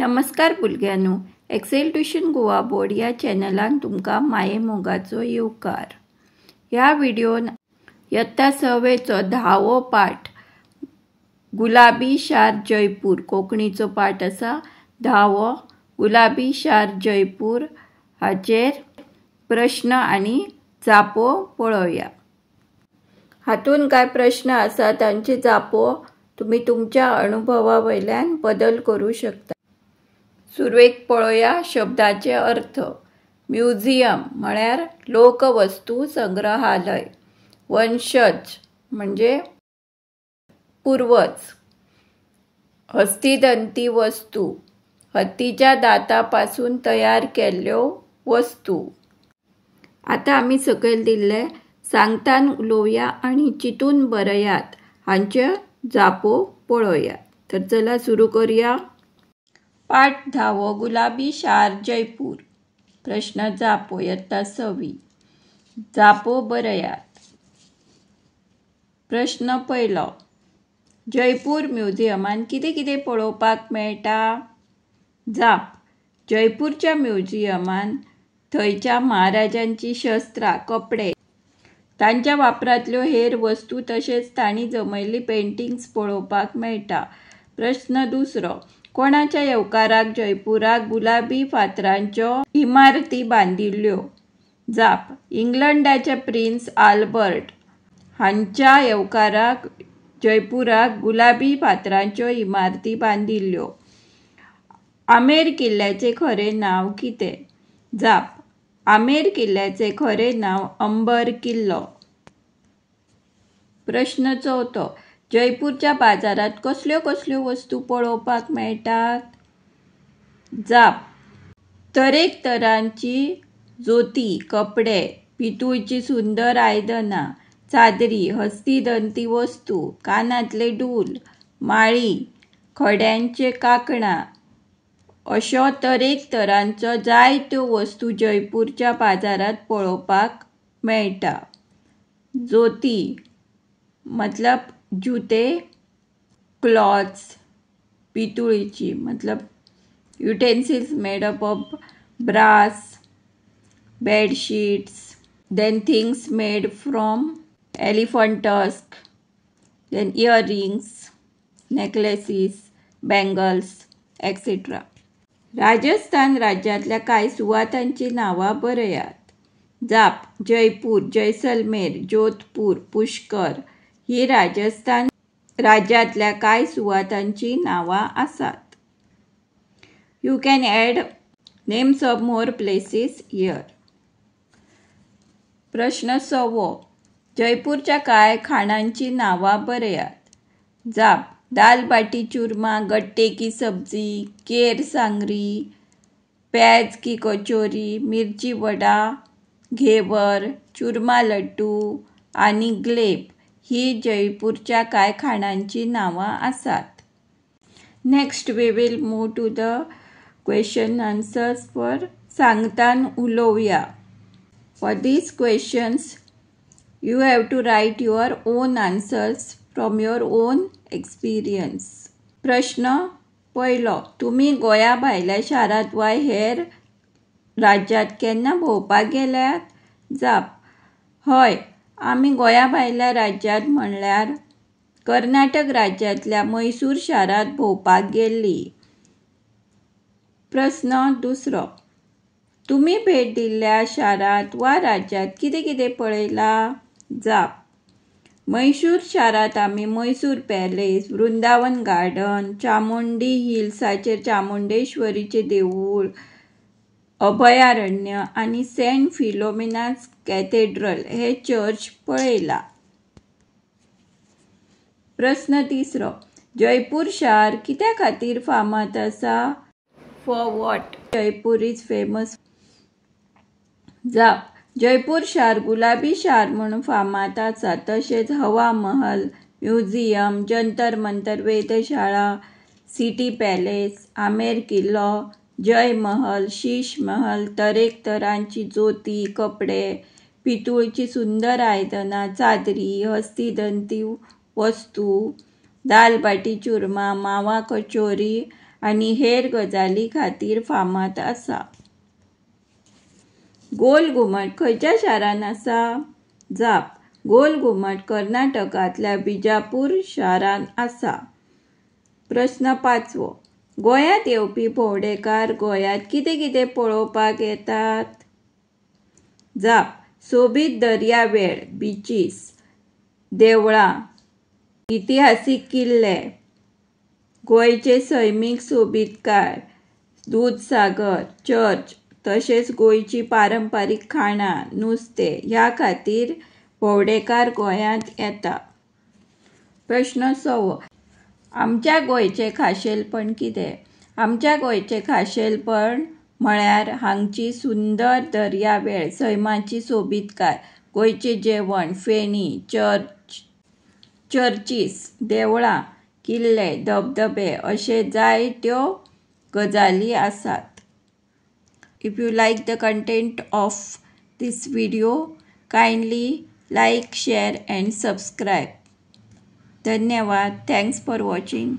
नमस्कार भुरग्यांनो, Excel tuition Goa board या चॅनलान तुमका माये मोगाचो येवकार। ह्या व्हिडिओन इयत्ता 6वेचो 10वो पाठ गुलाबी शार जयपूर कोंकणीचो पाठ असा 10वो गुलाबी शार जयपूर हाचेर प्रश्न आणि जापो पळोवया। हातून काय प्रश्न आसा तांचे जापो तुम्ही तुमच्या अनुभवावयल्यान बदल करू शकता। सुरवेक पळोवया शब्दाचे अर्थ। म्युझियम म्हळ्यार लोकवस्तू संग्रहालय, वंशज म्हणजे पूर्वज, हस्तिदंती वस्तू हत्तीच्या दातापासून तयार केल्ल्यो वस्तू। आता आम्ही सकयल दिल्ले सांगतान उलोवया आणि चितून बरयात हांचे जापो पळोवया। तर चला सुरू करूया। पाठ 10वो गुलाबी शार जयपूर। प्रश्न जापो इयत्ता 6वी। जापो बरयात। प्रश्न पयलो, जयपूर म्युझियमान कितें कितें पळोवपाक मेळटा? जाप, जयपूरच्या म्युझियमान थंयच्या महाराजांची शस्त्रां, कपडे, तांच्या वापरांतल्यो हेर वस्तू तशेंच तांणी जमयल्ली पेंटिंग्स पळोवपाक मेळटा। प्रश्न दुसरो, कोणाच्या येवकाराक जयपुराक गुलाबी फातरांच्यो इमारती बांदिल्ल्यो? जाप, इंग्लंडाचे प्रिन्स आल्बर्ट हांच्या येवकाराक जयपुराक गुलाबी फातरांच्यो इमारती बांदिल्ल्यो। आमेर किल्ल्याचे खरे नाव कितें? जाप, आमेर किल्ल्याचे खरे नाव अंबर किल्लो। प्रश्न चौथो, जयपूरच्या बाजारात कसल्यो कसल्यो वस्तू पळोवपाक मेळटात? जाप, तरेक तरांची जोती, कपडे, पितूळची सुंदर आयदनां, चादरी, हस्तिदंती वस्तू, कानांतले डूल, माळी, खड्यांचे कांकणां अश्यो तरेक तरांच्यो जायत्यो वस्तू जयपूरच्या बाजारात पळोवपाक मेळटा। जोती मतलब जुते, क्लॉथ्स, पितूळीची मतलब utensils made up of brass, bedsheets, then things made from elephant tusk, then earrings, necklaces, bangles, etc. Rajasthan राज्यातल्या कांय सुवातांची नावां बरयात। जाप, जयपूर, जैसलमेर, जोधपूर, पुष्कर ही राजस्थान राज्यातल्या कांय सुवातांची नावां आसात। You can add names of more places here. प्रश्न 6वो, जयपूरच्या कांय खाणांची नावां बरयात। जाप, दाल बाटी चूरमा, गट्टे की सब्जी, केर सांगरी, प्याज की कचोरी, मिरची वडा, घेवर, चूरमा लड्डू आणि ग्लेब ही जयपूरच्या कांय खाणांची नावां आसात। Next we will move to the question answers for सांगतान उलोवया। For these questions, you have to write your own answers from your own experience. प्रश्न पयलो, तुम्ही गोंया भायल्या शारांत वा हेर राज्यांत केन्ना भोंवपाक गेल्यात? जाप, हय, आमी गोंया भायल्या राज्यांत म्हणल्यार कर्नाटक राज्यांतल्या मैसूर शारांत भोंवपाक गेल्लीं। प्रश्न दुसरो, तुम्ही भेट दिल्ल्या शारांत वा राज्यांत कितें कितें पळयलां? जाप, मैसूर शारांत आमी मैसूर पॅलेस, वृंदावन गार्डन, चामुंडी हिल्साचेर चामुंडेश्वरीचे देवूळ, अभयारण्य आणि सेंट फिलोमिनाज कॅथेड्रल हे चर्च पळयला। प्रश्न तिसरो, जयपूर शार कित्या खातीर फामाद आसा? For what Jaipur is famous? जाप, जयपूर शार गुलाबी शार म्हणून फामाद आसा। तशेंच हवा महल, म्युझियम, जंतर मंतर वेधशाळा, सिटी पॅलेस, आमेर किल्लो, जय महल, शीश महल, तरेक तरांची जोती, कपडे, पितूळची सुंदर आयदनां, चादरी, हस्तिदंती वस्तू, दाल बाटी चूरमा, मावा कचोरी आनी हेर गजाली खातीर फामाद आसा। गोल घुमट खंयच्या शारांत आसा? जाप: गोल घुमट कर्नाटकांतल्या बिजापूर शारांत आसा। प्रश्न 5. गोंयांत येवपी भोंवडेकार गोंयांत कितें कितें पळोवपाक येतात? जाप: सोबीत दर्यावेळ बीचीस, देवळां, इतिहासीक किल्ले, गोंयचे सैमीक सोबीतकाय, दूदसागर, चर्च, तशेंच गोंयची पारंपारीक खाणां, नुस्तें ह्या खातीर भोंवडेकार गोंयांत येता। प्रश्न 6. आमच्या गोंयचें खाशेलपण कितें? आमच्या गोंयचें खाशेलपण म्हळ्यार हांगची सुंदर दर्यावेळ, सैमाची सोबीतकाय, गोंयचें जेवण, फेणी, चर्चीस, देवळां, किल्ले, धबधबे अशे जायत्यो गजाली आसात। If you like the content of this video, kindly like, share and subscribe. धन्यवाद. Thanks for watching.